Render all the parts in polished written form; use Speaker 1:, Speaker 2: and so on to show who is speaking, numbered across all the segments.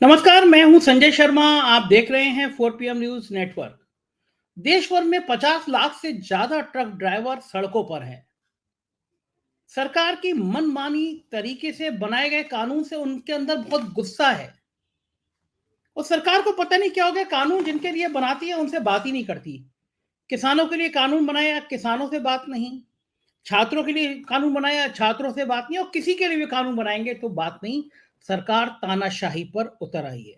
Speaker 1: नमस्कार, मैं हूं संजय शर्मा। आप देख रहे हैं 4 PM न्यूज नेटवर्क। देश भर में 50 लाख से ज्यादा ट्रक ड्राइवर सड़कों पर हैं। सरकार की मनमानी तरीके से बनाए गए कानून से उनके अंदर बहुत गुस्सा है और सरकार को पता नहीं क्या हो गया। कानून जिनके लिए बनाती है उनसे बात ही नहीं करती। किसानों के लिए कानून बनाया, किसानों से बात नहीं। छात्रों के लिए कानून बनाया, छात्रों से बात नहीं। और किसी के लिए भी कानून बनाएंगे तो बात नहीं। सरकार तानाशाही पर उतर आई है।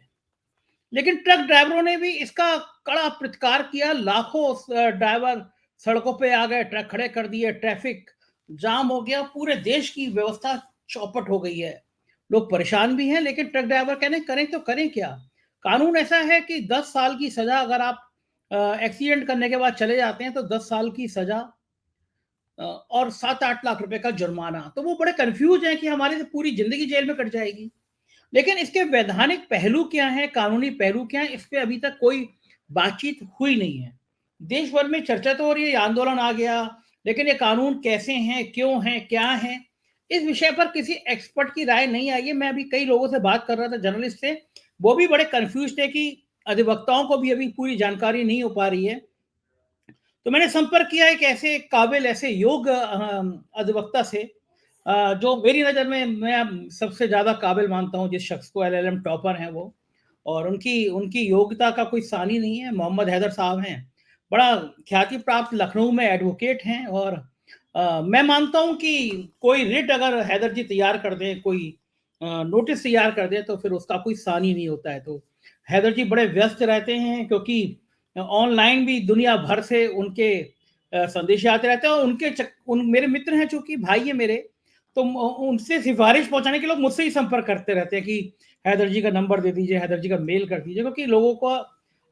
Speaker 1: लेकिन ट्रक ड्राइवरों ने भी इसका कड़ा प्रतिकार किया। लाखों ड्राइवर सड़कों पे आ गए, ट्रक खड़े कर दिए, ट्रैफिक जाम हो गया, पूरे देश की व्यवस्था चौपट हो गई है। लोग परेशान भी हैं, लेकिन ट्रक ड्राइवर कहने करें तो करें क्या। कानून ऐसा है कि 10 साल की सजा, अगर आप एक्सीडेंट करने के बाद चले जाते हैं तो 10 साल की सजा और 7-8 लाख रुपए का जुर्माना। तो वो बड़े कंफ्यूज हैं कि हमारी तो पूरी जिंदगी जेल में कट जाएगी। लेकिन इसके वैधानिक पहलू क्या हैं, कानूनी पहलू क्या हैं, इस पे अभी तक कोई बातचीत हुई नहीं है। देश भर में चर्चा तो हो रही है, ये आंदोलन आ गया, लेकिन ये कानून कैसे हैं, क्यों हैं, क्या हैं, इस विषय पर किसी एक्सपर्ट की राय नहीं आई है। मैं अभी कई लोगों से बात कर रहा था, जर्नलिस्ट से, वो भी बड़े कंफ्यूज थे कि अधिवक्ताओं को भी अभी पूरी जानकारी नहीं हो पा रही है। तो मैंने संपर्क किया एक ऐसे काबिल, ऐसे योग्य अधिवक्ता से, जो मेरी नज़र में मैं सबसे ज़्यादा काबिल मानता हूँ, जिस शख्स को LLM टॉपर हैं वो, और उनकी उनकी योग्यता का कोई सानी नहीं है। मोहम्मद हैदर साहब हैं, बड़ा ख्याति प्राप्त लखनऊ में एडवोकेट हैं। और मैं मानता हूँ कि कोई रिट अगर हैदर जी तैयार कर दें, कोई नोटिस तैयार कर दें, तो फिर उसका कोई सानी नहीं होता है। तो हैदर जी बड़े व्यस्त रहते हैं, क्योंकि ऑनलाइन भी दुनिया भर से उनके संदेश आते रहते हैं। और मेरे मित्र हैं, चूंकि भाई है मेरे, तो उनसे सिफारिश पहुंचाने के लोग मुझसे ही संपर्क करते रहते हैं कि हैदर जी का नंबर दे दीजिए, हैदर जी का मेल कर दीजिए। क्योंकि लोगों को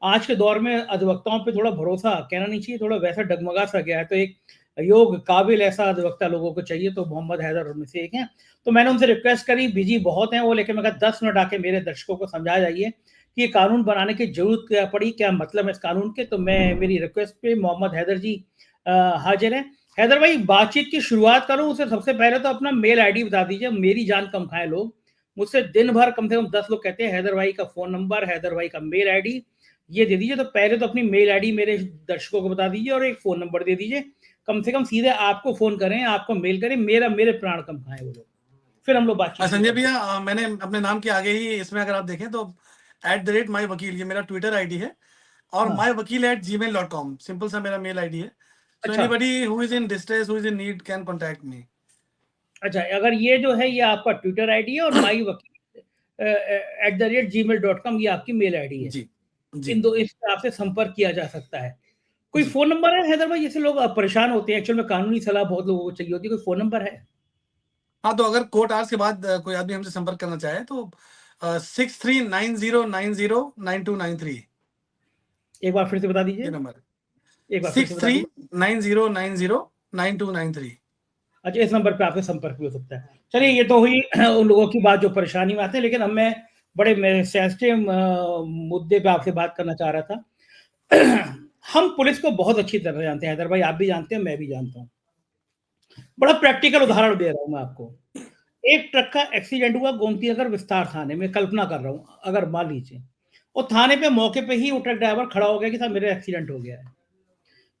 Speaker 1: आज के दौर में अधिवक्ताओं पे थोड़ा भरोसा कहना नहीं चाहिए, थोड़ा वैसा डगमगा सा गया है। तो एक योग काबिल ऐसा अधिवक्ता लोगों को चाहिए, तो मोहम्मद हैदर उनमें से एक हैं। तो मैंने उनसे रिक्वेस्ट करी, बिजी बहुत हैं वो, लेकिन मैं कहा 10 मिनट आके मेरे दर्शकों को समझा जाइए कि ये कानून बनाने की जरूरत क्या पड़ी, क्या मतलब है इस कानून के। तो मैं, मेरी रिक्वेस्ट पे मोहम्मद हैदर जी हाजिर हैं। हैदर भाई, बातचीत की शुरुआत करूं उससे सबसे पहले तो अपना मेल आईडी बता दीजिए। मेरी जान कम खाए लोग, मुझसे दिन भर कम से कम 10 लोग कहते हैं हैदर भाई का फोन नंबर, हैदर भाई का मेल आईडी, ये दे दीजिए। तो पहले तो अपनी मेल आईडी मेरे दर्शकों को बता दीजिए और एक फोन नंबर दे दीजिए। कम से कम सीधे आपको फोन करें, आपको मेल करें, मेरे प्राण कम खाए वो लोग। फिर हम लोग बातचीत शुरू
Speaker 2: संजय
Speaker 1: करते हैं।
Speaker 2: भैया, मैंने अपने नाम के आगे ही इसमें अगर आप देखें तो @माई वकील, ये मेरा ट्विटर आईडी है, और
Speaker 1: हाँ,
Speaker 2: myvakil@gmail.com सिंपल सा मेरा मेल आईडी है। सो
Speaker 1: अच्छा
Speaker 2: anybody who is in distress, who is in need can contact me.
Speaker 1: अच्छा। अगर ये जो है, ये आपका ट्विटर आईडी है, और माई वकील @gmail.com ये आपकी मेल आईडी है।
Speaker 2: जी जी
Speaker 1: इन दो, इससे आपसे संपर्क किया जा सकता है। कोई
Speaker 2: जी।
Speaker 1: फ़ोन नंबर है हैदर भाई, जैसे लोग परेशान होते हैं, एक्चुअल में कानूनी सलाह बहुत लोगों को चाहिए होती है, कोई फ़ोन नंबर है?
Speaker 2: हाँ, तो अगर कोर्ट आवर्स के बाद कोई आदमी हमसे संपर्क करना चाहे तो 6390909293
Speaker 1: एक बार फिर से बता
Speaker 2: ये
Speaker 1: दीजिए।
Speaker 2: नंबर है।
Speaker 1: एक बार फिर से
Speaker 2: सिक्स
Speaker 1: बता
Speaker 2: थ्री
Speaker 1: दीजिए।
Speaker 2: Nine zero nine zero 9293।
Speaker 1: अच्छा, इस नंबर पे आपसे संपर्क भी हो सकता है। चलिए, ये तो हुई उन लोगों की बात जो परेशानी में आते हैं, लेकिन अब मैं बड़े सेंसिटिव मुद्दे पे आपसे बात करना चाह रहा था। हम पुलिस को बहुत अच्छी तरह जानते हैं हैदर भाई, आप भी जानते हैं, मैं भी जानता हूँ। बड़ा प्रैक्टिकल उदाहरण दे रहा हूँ मैं आपको। एक ट्रक का एक्सीडेंट हुआ गोमती नगर विस्तार थाने में, कल्पना कर रहा हूँ, अगर मान लीजिए, और थाने पे मौके पे ही वो ट्रक ड्राइवर खड़ा हो गया कि साहब मेरा एक्सीडेंट हो गया है।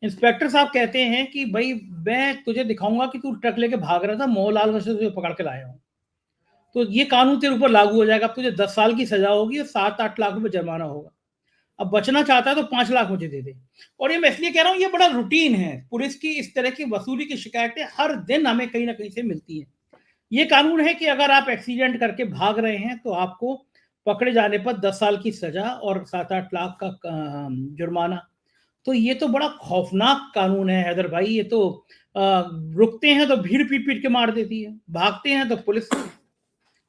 Speaker 1: इंस्पेक्टर साहब कहते हैं कि भाई, मैं तुझे दिखाऊंगा कि तू ट्रक लेके भाग रहा था, मोहलाल से तुझे पकड़ के लाया हूँ, तो ये कानून तेरे ऊपर लागू हो जाएगा। अब तुझे 10 साल की सजा होगी और 7-8 लाख रुपए जुर्माना होगा। अब बचना चाहता है तो 5 लाख मुझे दे दे। और ये मैं इसलिए कह रहा हूँ, ये बड़ा रूटीन है पुलिस की, इस तरह की वसूली की शिकायतें हर दिन हमें कहीं ना कहीं से मिलती हैं। ये कानून है कि अगर आप एक्सीडेंट करके भाग रहे हैं तो आपको पकड़े जाने पर 10 साल की सजा और 7-8 लाख का जुर्माना। तो ये तो बड़ा खौफनाक कानून है हैदर भाई। ये तो रुकते हैं तो भीड़ पीट पीट के मार देती है, भागते हैं तो पुलिस,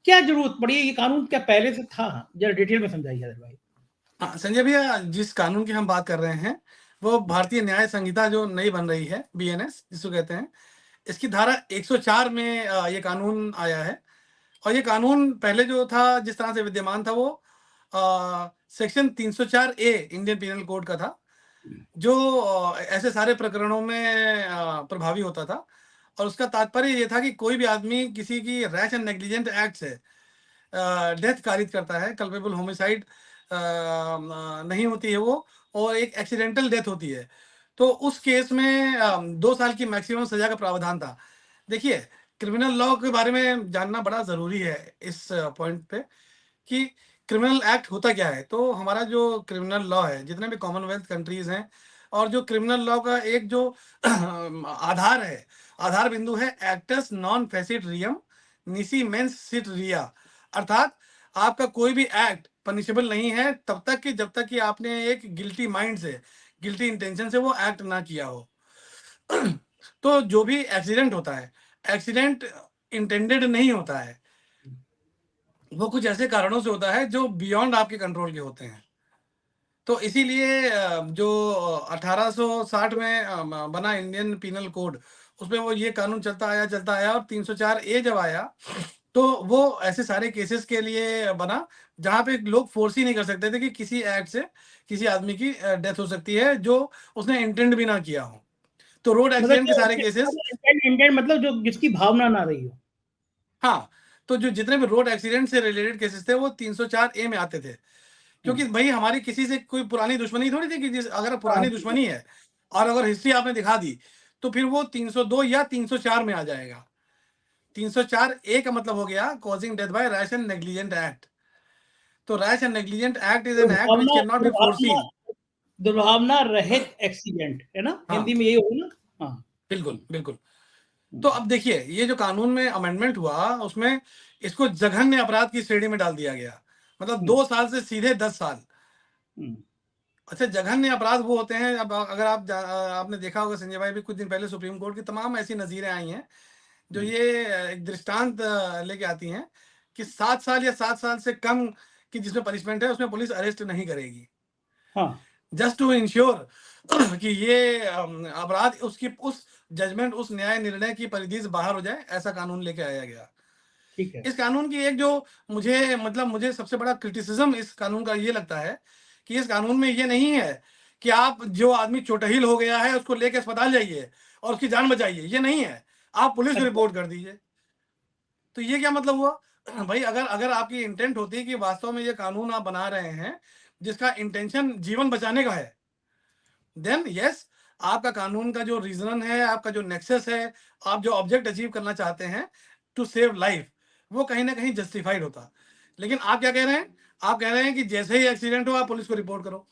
Speaker 1: क्या जरूरत पड़ी है? ये कानून क्या पहले से था? जरा डिटेल में समझाइए हैदर भाई।
Speaker 2: हाँ, संजय भैया, जिस कानून की हम बात कर रहे हैं वो भारतीय न्याय संहिता जो नई बन रही है, BNS जिसको कहते हैं, इसकी धारा 104 में ये कानून आया है। और ये कानून पहले जो था, जिस तरह से विद्यमान था, वो section 304A Indian penal code का था, जो ऐसे सारे प्रकरणों में प्रभावी होता था। और उसका तात्पर्य ये था कि कोई भी आदमी किसी की रैश एंड नेग्लिजेंट एक्ट से डेथ कारित करता है, कल्पेबल होमिसाइड नहीं होती है वो, और एक एक्सीडेंटल डेथ होती है, तो उस केस में 2 साल की मैक्सिमम सज़ा का प्रावधान था। देखिए, क्रिमिनल लॉ के बारे में जानना बड़ा ज़रूरी है इस पॉइंट पे, कि क्रिमिनल एक्ट होता क्या है? तो हमारा जो क्रिमिनल लॉ है, जितने भी कॉमनवेल्थ कंट्रीज़ हैं, और जो क्रिमिनल लॉ का एक जो आधार है, आधार बिंदु है acts non face it रियम निसी mains seat रिया, अर्थात आपका कोई भी एक्ट पनिशेबल नहीं है तब तक कि जब तक कि आपने एक गिल्टी माइंड से, गिल्टी इंटेंशन से वो एक्ट ना किया हो। तो जो भी एक्सीडेंट होता है, एक्सीडेंट इंटेंडेड नहीं होता है, वो कुछ ऐसे कारणों से होता है जो बियॉन्ड आपके कंट्रोल के होते हैं। तो इसीलिए जो 1860 में बना इंडियन पीनल कोड, उसमें वो ये कानून चलता आया और 304 ए जब आया, तो वो ऐसे सारे केसेस के लिए बना जहाँ पे लोग फोर्स ही नहीं कर सकते थे कि किसी एक्ट से किसी आदमी की डेथ हो सकती है जो उसने इंटेंड भी ना किया हो। तो रोड
Speaker 1: मतलब
Speaker 2: एक्सीडेंट के सारे केसेस,
Speaker 1: इंटेंट मतलब जो जिसकी भावना ना रही हो।
Speaker 2: हाँ, तो जो जितने भी रोड एक्सीडेंट से रिलेटेड केसेस थे वो 304 ए में आते थे। क्योंकि भाई हमारी किसी से कोई पुरानी दुश्मनी थोड़ी थी कि जिस अगर
Speaker 1: हाँ,
Speaker 2: पुरानी दुश्मनी है और अगर हिस्ट्री आपने दिखा दी, तो फिर वो 302 या 304 में आ जाएगा। 304 ए का मतलब हो गया causing death by rash and negligent act. तो rash and negligent act is an act which
Speaker 1: दुर्भावना
Speaker 2: कैन नॉट बी
Speaker 1: दुर्भावना
Speaker 2: फोरसीन।
Speaker 1: दुर्भावना रहित एक्सीडेंट है ना,
Speaker 2: हाँ,
Speaker 1: हिंदी में यही होगा ना। हाँ।
Speaker 2: बिल्कुल, बिल्कुल। तो अब देखिए, ये जो कानून में अमेंडमेंट हुआ, उसमें इसको जघन्य अपराध की श्रेणी में डाल दिया गया। मतलब 2 साल से सीधे 10 साल। अच्छा, जघन्य अपराध वो होते हैं, अब अगर आपने देखा होगा संजय भाई, भी कुछ दिन पहले सुप्रीम कोर्ट की तमाम ऐसी नज़ीरें आई हैं, जो ये एक दृष्टांत लेके आती हैं कि 7 साल या 7 साल से कम की जिसमें पनिशमेंट है, उसमें पुलिस अरेस्ट नहीं करेगी।
Speaker 1: हाँ,
Speaker 2: जस्ट टू इंश्योर कि ये अपराध उसकी उस जजमेंट, उस न्याय निर्णय की परिधि से बाहर हो जाए, ऐसा कानून लेके आया गया।
Speaker 1: ठीक है।
Speaker 2: इस कानून की एक जो मुझे सबसे बड़ा क्रिटिसिज्म इस कानून का ये लगता है कि इस कानून में ये नहीं है कि आप जो आदमी चोटहिल हो गया है उसको लेके अस्पताल जाइए और उसकी जान बचाइए, ये नहीं है। आप पुलिस को
Speaker 1: अच्छा।
Speaker 2: रिपोर्ट कर दीजिए। तो ये क्या मतलब हुआ? भाई, अगर अगर आपकी इंटेंट होती है कि वास्तव में ये कानून आप बना रहे हैं जिसका इंटेंशन जीवन बचाने का है, देन यस, आपका कानून का जो रीजन है, आपका जो नेक्सस है, आप जो ऑब्जेक्ट अचीव करना चाहते हैं टू सेव लाइफ, वो कहीं ना कहीं जस्टिफाइड होता। लेकिन आप क्या कह रहे हैं? आप कह रहे हैं कि जैसे ही एक्सीडेंट हो आप पुलिस को रिपोर्ट करो।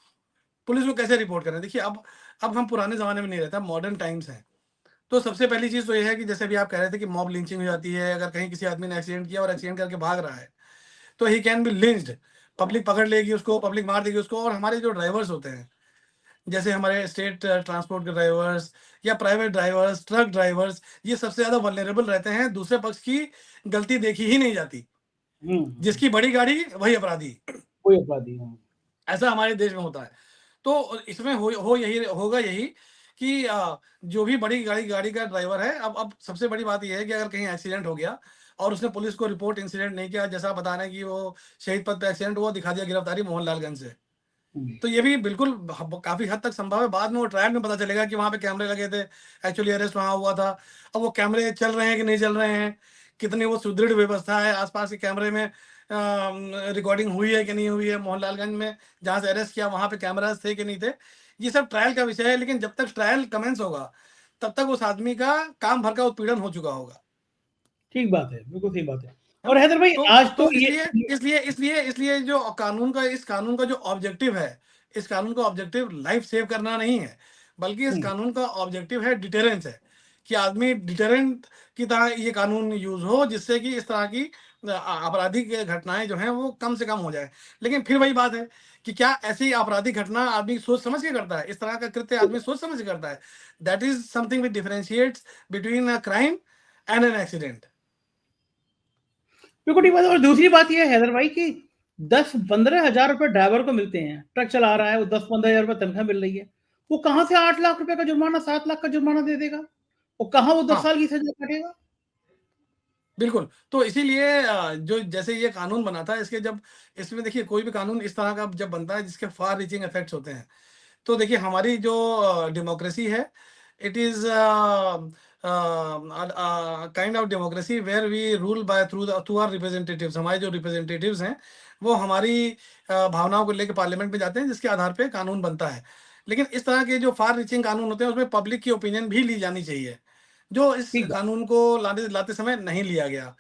Speaker 2: पुलिस को कैसे रिपोर्ट करें? देखिए, अब हम पुराने जमाने में नहीं रहता, मॉडर्न टाइम्स है। तो सबसे पहली चीज तो ये है कि जैसे भी आप कह रहे थे कि मॉब लिंचिंग हो जाती है, अगर कहीं किसी आदमी ने एक्सीडेंट किया और एक्सीडेंट करके भाग रहा है, तो he can be lynched. Public पकड़ लेगी उसको, पब्लिक मार देगी उसको। और हमारे जो ड्राइवर्स होते हैं, जैसे हमारे स्टेट ट्रांसपोर्ट के ड्राइवर्स या प्राइवेट ड्राइवर्स, ट्रक ड्राइवर्स, ये सबसे ज़्यादा वल्नरेबल रहते हैं, दूसरे पक्ष की गलती देखी ही नहीं जाती। जिसकी बड़ी गाड़ी वही अपराधी,
Speaker 1: कोई अपराधी। हाँ।
Speaker 2: ऐसा हमारे देश में होता है। तो इसमें हो यही होगा यही कि जो भी बड़ी गाड़ी गाड़ी का ड्राइवर है, अब सबसे बड़ी बात ये है कि अगर कहीं एक्सीडेंट हो गया और उसने पुलिस को रिपोर्ट इंसिडेंट नहीं किया, जैसा आप बता रहे हैं कि वो शहीद पथ पे एक्सीडेंट हुआ, दिखा दिया गिरफ्तारी मोहनलालगंज से, तो ये भी बिल्कुल काफ़ी हद तक संभव है। बाद में वो ट्रायल में पता चलेगा कि वहाँ पे कैमरे लगे थे, एक्चुअली अरेस्ट वहाँ हुआ था। अब वो कैमरे चल रहे हैं कि नहीं चल रहे हैं, कितनी वो सुदृढ़ व्यवस्था है, आसपास के कैमरे में रिकॉर्डिंग हुई है कि नहीं हुई है, मोहनलालगंज में जहाँ से अरेस्ट किया वहाँ पे कैमराज थे कि नहीं थे, ये सब ट्रायल का विषय है। लेकिन जब तक ट्रायल कमेंस होगा, तब तक उस आदमी का काम भर का उत्पीड़न हो चुका होगा।
Speaker 1: ठीक बात है, बिल्कुल सही बात है।
Speaker 2: है
Speaker 1: और
Speaker 2: ना?
Speaker 1: हैदर भाई, आज तो
Speaker 2: तो
Speaker 1: ये
Speaker 2: इसलिए जो इस कानून का जो ऑब्जेक्टिव है, इस कानून का ऑब्जेक्टिव लाइफ सेव करना नहीं है, बल्कि इस कानून का ऑब्जेक्टिव है डिटेरेंस है, कि आदमी डिटेरेंट की तरह ये कानून यूज हो, जिससे कि इस तरह की आपराधिक घटनाएं जो हैं वो कम से कम हो जाए। लेकिन फिर वही बात है कि क्या ऐसी आपराधिक घटना आदमी सोच समझ के करता है? इस तरह का कृत्य आदमी सोच समझ के करता है? That is something which differentiates between a crime and an accident.
Speaker 1: बिल्कुल ठीक बात है। और दूसरी बात ये है हैदर भाई कि 10-15 हजार रुपए ड्राइवर को मिलते हैं, ट्रक चला रहा है वो, 10-15 हजार रुपए तनख्वाह मिल रही है, वो कहाँ से 8 लाख रुपए का जुर्माना, 7 लाख का जुर्माना दे देगा? वो कहाँ वो 10
Speaker 2: हाँ,
Speaker 1: साल की सजा कटेगा?
Speaker 2: बिल्कुल। तो इसीलिए जो जैसे ये कानून बना था, इसके जब इसमें देखिए, कोई भी कानून इस तरह का जब बनता है जिसके फार रीचिंग इफेक्ट्स होते हैं, तो देखिए हमारी जो डेमोक्रेसी है, it is kind of democracy where we rule by through our representatives. हमारे जो रिप्रेजेंटेटिव्स हैं वो हमारी भावनाओं को लेकर पार्लियामेंट में जाते हैं, जिसके आधार पे कानून बनता है। लेकिन इस तरह के जो फार रीचिंग कानून होते हैं उसमें पब्लिक की ओपिनियन भी ली जानी चाहिए, जो इस
Speaker 1: ठीक बात।
Speaker 2: कानून को लाते समय नहीं लिया गया,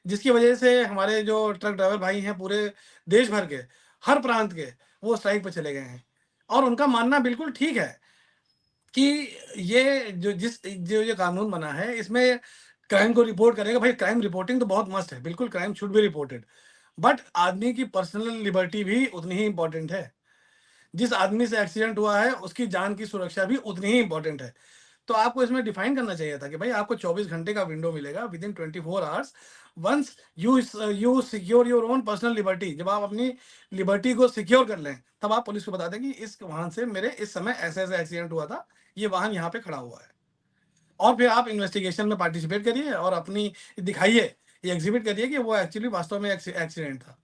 Speaker 2: जिसकी वजह से हमारे जो ट्रक ड्राइवर भाई हैं पूरे देश भर के, हर प्रांत के, वो स्ट्राइक पे चले गए हैं। और उनका मानना बिल्कुल ठीक है कि ये जो ये कानून बना है इसमें क्राइम को रिपोर्ट करेगा। भाई क्राइम रिपोर्टिंग तो बहुत मस्ट है, बिल्कुल crime should be reported, but आदमी की पर्सनल लिबर्टी भी उतनी ही इंपॉर्टेंट है। जिस आदमी से एक्सीडेंट हुआ है उसकी जान की सुरक्षा भी उतनी ही इंपॉर्टेंट है। तो आपको इसमें डिफाइन करना चाहिए था कि भाई आपको 24 घंटे का विंडो मिलेगा within 24 hours. Once you secure your own personal liberty, जब आप अपनी लिबर्टी को सिक्योर कर लें तब आप पुलिस को बता दें कि इस वाहन से मेरे इस समय ऐसे ऐसे एक्सीडेंट हुआ था, ये वाहन यहाँ पे खड़ा हुआ है। और फिर आप इन्वेस्टिगेशन में पार्टिसिपेट करिए और अपनी दिखाइए, ये एग्जिबिट करिए कि वो एक्चुअली वास्तव में एक्सीडेंट था।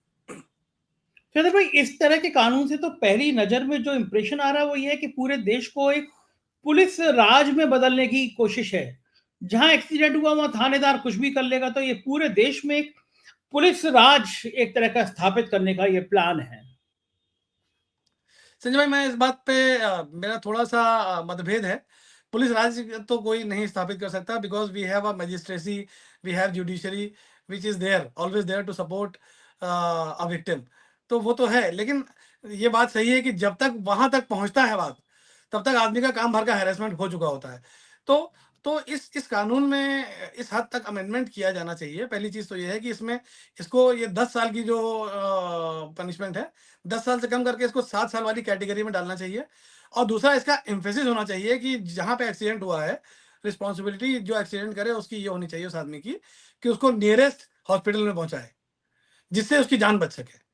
Speaker 1: चंद्र भाई, इस तरह के कानून से तो पहली नजर में जो इंप्रेशन आ रहा है वो ये है कि पूरे देश को एक पुलिस राज में बदलने की कोशिश है। जहां एक्सीडेंट हुआ वहां थानेदार कुछ भी कर लेगा, तो ये पूरे देश में एक पुलिस राज एक तरह का स्थापित करने का ये प्लान है।
Speaker 2: संजय भाई, मैं इस बात पे मेरा थोड़ा सा मतभेद है। पुलिस राज तो कोई नहीं स्थापित कर सकता, because we have a magistracy, we have judiciary which is there always there to support a victim. तो वो तो है, लेकिन ये बात सही है कि जब तक वहां तक पहुंचता है बात, तब तक आदमी का काम भर का हैरेसमेंट हो चुका होता है। तो इस कानून में इस हद तक अमेंडमेंट किया जाना चाहिए। पहली चीज तो ये है कि इसमें इसको ये 10 साल की जो पनिशमेंट है, 10 साल से कम करके इसको 7 साल वाली कैटेगरी में डालना चाहिए। और दूसरा, इसका एम्फेसिस होना चाहिए कि जहाँ पे एक्सीडेंट हुआ है, रिस्पॉन्सिबिलिटी जो एक्सीडेंट करे उसकी ये होनी चाहिए उस आदमी की कि उसको नियरेस्ट हॉस्पिटल में पहुंचाए, जिससे उसकी जान बच सके।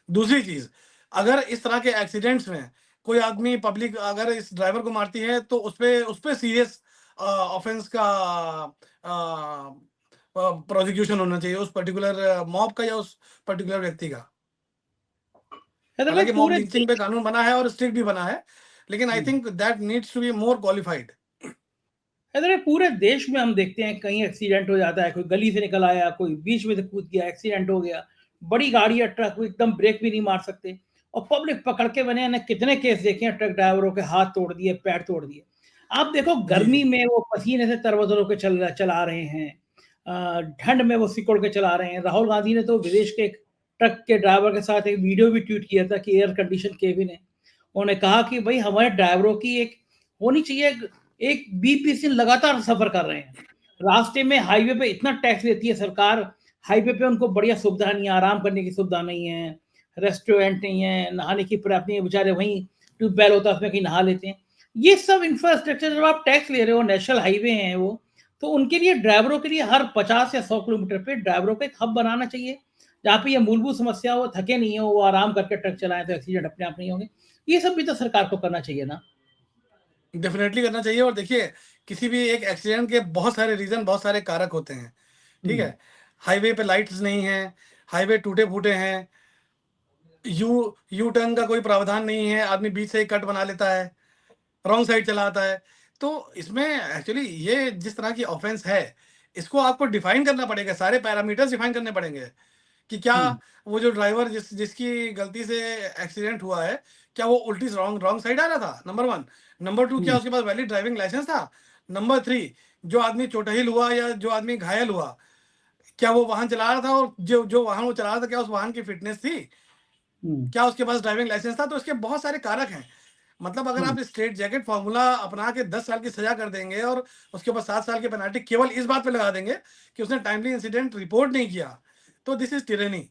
Speaker 2: दूसरी चीज, अगर इस तरह के एक्सीडेंट्स में कोई आदमी, पब्लिक अगर इस ड्राइवर को मारती है तो उस पे सीरियस ऑफेंस का प्रोसिक्यूशन होना चाहिए, उस पर्टिकुलर मॉब का या उस पर्टिकुलर व्यक्ति का।
Speaker 1: हैदर भाई,
Speaker 2: हालांकि मॉब
Speaker 1: पूरे
Speaker 2: लिंचिंग पे कानून बना है और स्ट्रिक्ट भी बना है, लेकिन I think that needs to be more qualified.
Speaker 1: हैदर, पूरे देश में हम देखते हैं कहीं एक्सीडेंट हो जाता है, कोई गली से निकल आया, कोई बीच में से कूद गया, एक्सीडेंट हो गया, बड़ी गाड़ी या ट्रक एकदम ब्रेक भी नहीं मार सकते, और पब्लिक पकड़ के बने ने कितने केस देखे हैं, ट्रक ड्राइवरों के हाथ तोड़ दिए, पैर तोड़ दिए। आप देखो,
Speaker 2: जी
Speaker 1: गर्मी
Speaker 2: जी
Speaker 1: में वो पसीने से तरबतर होकर चला रहे हैं, ठंड में वो सिकुड़ के चला रहे हैं। राहुल गांधी ने तो विदेश के एक ट्रक के ड्राइवर के साथ एक वीडियो भी ट्वीट किया था कि एयर कंडीशन केबिन है। उन्होंने कहा कि भाई हमारे ड्राइवरों की एक होनी चाहिए, एक 20-20 दिन लगातार सफर कर रहे हैं, रास्ते में हाईवे पे इतना टैक्स लेती है सरकार, हाईवे पे उनको बढ़िया सुविधा नहीं है, आराम करने की सुविधा नहीं है, रेस्टोरेंट नहीं है, नहाने की पर्याप्त नहीं है, बेचारे वहीं ट्यूबवेल होता है उसमें कहीं नहा लेते हैं। ये सब इंफ्रास्ट्रक्चर जब आप टैक्स ले रहे हो, नेशनल हाईवे हैं वो, तो उनके लिए, ड्राइवरों के लिए हर 50 या 100 किलोमीटर पे ड्राइवरों को एक हब बनाना चाहिए, जहाँ पे ये मूलभूत समस्या हो, थके नहीं हो, वो आराम करके ट्रक चलाएं तो एक्सीडेंट अपने आप नहीं होंगे। ये सब भी तो सरकार को करना चाहिए ना।
Speaker 2: डेफिनेटली करना चाहिए। और देखिए, किसी भी एक एक्सीडेंट के बहुत सारे रीजन, बहुत सारे कारक होते हैं। ठीक है, हाईवे पे लाइट्स नहीं है, हाईवे टूटे फूटे हैं, यू टर्न का कोई प्रावधान नहीं है, आदमी बीच से एक कट बना लेता है, रॉन्ग साइड चला आता है। तो इसमें एक्चुअली ये जिस तरह की ऑफेंस है, इसको आपको डिफाइन करना पड़ेगा, सारे पैरामीटर्स डिफाइन करने पड़ेंगे कि क्या वो जो ड्राइवर जिसकी गलती से एक्सीडेंट हुआ है, क्या वो उल्टी रॉन्ग रॉन्ग साइड आ रहा था, नंबर 1। नंबर 2, क्या उसके पास वैलिड ड्राइविंग लाइसेंस था। नंबर 3, जो आदमी चोटहिल हुआ या जो आदमी घायल हुआ, क्या वो वाहन चला रहा था, और जो जो वाहन वो चला रहा था क्या उस वाहन की फिटनेस थी, क्या उसके पास ड्राइविंग लाइसेंस था। तो इसके बहुत सारे कारक हैं। मतलब अगर आप स्ट्रेट जैकेट फॉर्मूला अपना के 10 साल की सजा कर देंगे और उसके ऊपर 7 साल की पेनल्टी केवल इस बात पे लगा देंगे कि उसने टाइमली इंसिडेंट रिपोर्ट नहीं किया, तो दिस इज टिरेनी।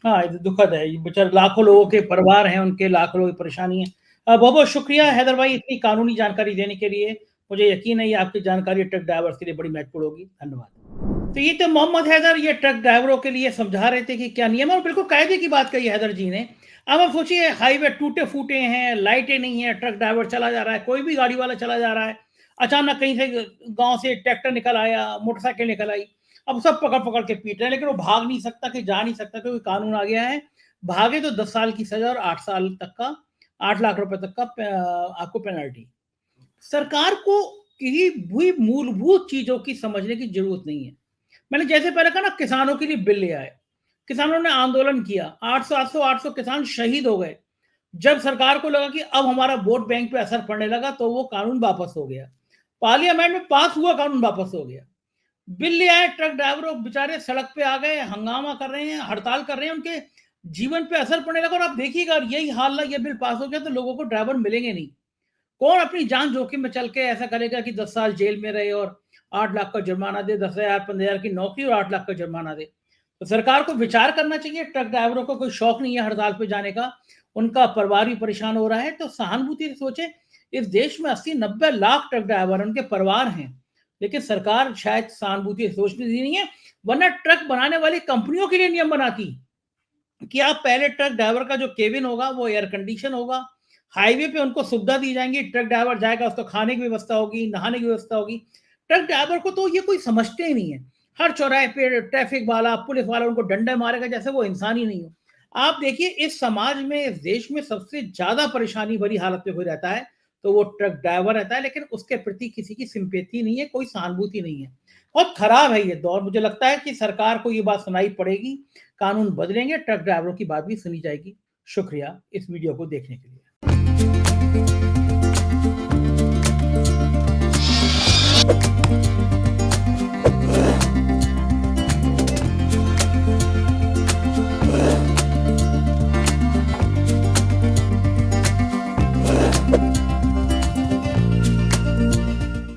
Speaker 1: हाँ, ये तो दुखद है, ये बेचारे लाखों लोगों के परिवार हैं, उनके लाखों लोगों की परेशानी है। बहुत बहुत शुक्रिया हैदर भाई, इतनी कानूनी जानकारी देने के लिए। मुझे यकीन है ये आपकी जानकारी ट्रक ड्राइवर्स के लिए बड़ी महत्वपूर्ण होगी। धन्यवाद। तो ये तो मोहम्मद हैदर, ये ट्रक ड्राइवरों के लिए समझा रहे थे कि क्या नियम है, और बिल्कुल कायदे की बात कही हैदर जी ने। अब आप सोचिए, हाईवे टूटे फूटे हैं, लाइटें नहीं है, ट्रक ड्राइवर चला जा रहा है, कोई भी गाड़ी वाला चला जा रहा है, अचानक कहीं से गांव से ट्रैक्टर निकल आया, मोटरसाइकिल निकल आई, अब सब पकड़ पकड़ के पीट रहे हैं, लेकिन वो भाग नहीं सकता, कि जा नहीं सकता, क्योंकि कानून आ गया है, भागे तो 10 साल की सजा और 8 साल तक का, 8 लाख रुपए तक का आपको पेनल्टी। सरकार को की हुई मूलभूत चीजों की समझने की जरूरत नहीं है। मैंने जैसे पहले कहा ना, किसानों के लिए बिल ले आए, किसानों ने आंदोलन किया, 800 किसान शहीद हो गए। जब सरकार को लगा कि अब हमारा वोट बैंक पे असर पड़ने लगा, तो वो कानून वापस हो गया, पार्लियामेंट में पास हुआ कानून वापस हो गया। बिल ले आए, ट्रक ड्राइवरों बेचारे सड़क पे आ गए, हंगामा कर रहे हैं, हड़ताल कर रहे हैं, उनके जीवन पे असर पड़ने लगा। और आप देखिएगा, यही हाल ना, ये बिल पास हो गया तो लोगों को ड्राइवर मिलेंगे नहीं। कौन अपनी जान जोखिम में चल के ऐसा करेगा कि 10 साल जेल में रहे और 8 लाख का जुर्माना दे, 10,000 15,000 की नौकरी और 8 लाख का जुर्माना दे। तो सरकार को विचार करना चाहिए। ट्रक ड्राइवरों को कोई शौक नहीं है हड़ताल पे जाने का, उनका परिवार भी परेशान हो रहा है, तो सहानुभूति से सोचे। इस देश में 80-90 लाख ट्रक ड्राइवर, उनके परिवार हैं, लेकिन सरकार शायद सहानुभूति से सोचती नहीं है। वरना ट्रक बनाने वाली कंपनियों के लिए नियम बनाती कि आप पहले ट्रक ड्राइवर का जो केबिन होगा वो एयर कंडीशन होगा, हाईवे पे उनको सुविधा दी जाएंगी, ट्रक ड्राइवर जाएगा, उसको खाने की व्यवस्था होगी, नहाने की व्यवस्था होगी। ट्रक ड्राइवर को तो ये कोई समझते ही नहीं है। हर चौराहे पे ट्रैफिक वाला, पुलिस वाला उनको डंडा मारेगा जैसे वो इंसान ही नहीं हो। आप देखिए, इस समाज में, इस देश में सबसे ज्यादा परेशानी भरी हालत में कोई रहता है तो वो ट्रक ड्राइवर रहता है, लेकिन उसके प्रति किसी की सिंपैथी नहीं है, कोई सहानुभूति नहीं है। बहुत खराब है ये दौर। मुझे लगता है कि सरकार को ये बात सुनाई पड़ेगी, कानून बदलेंगे, ट्रक ड्राइवरों की बात भी सुनी जाएगी। शुक्रिया इस वीडियो को देखने के लिए।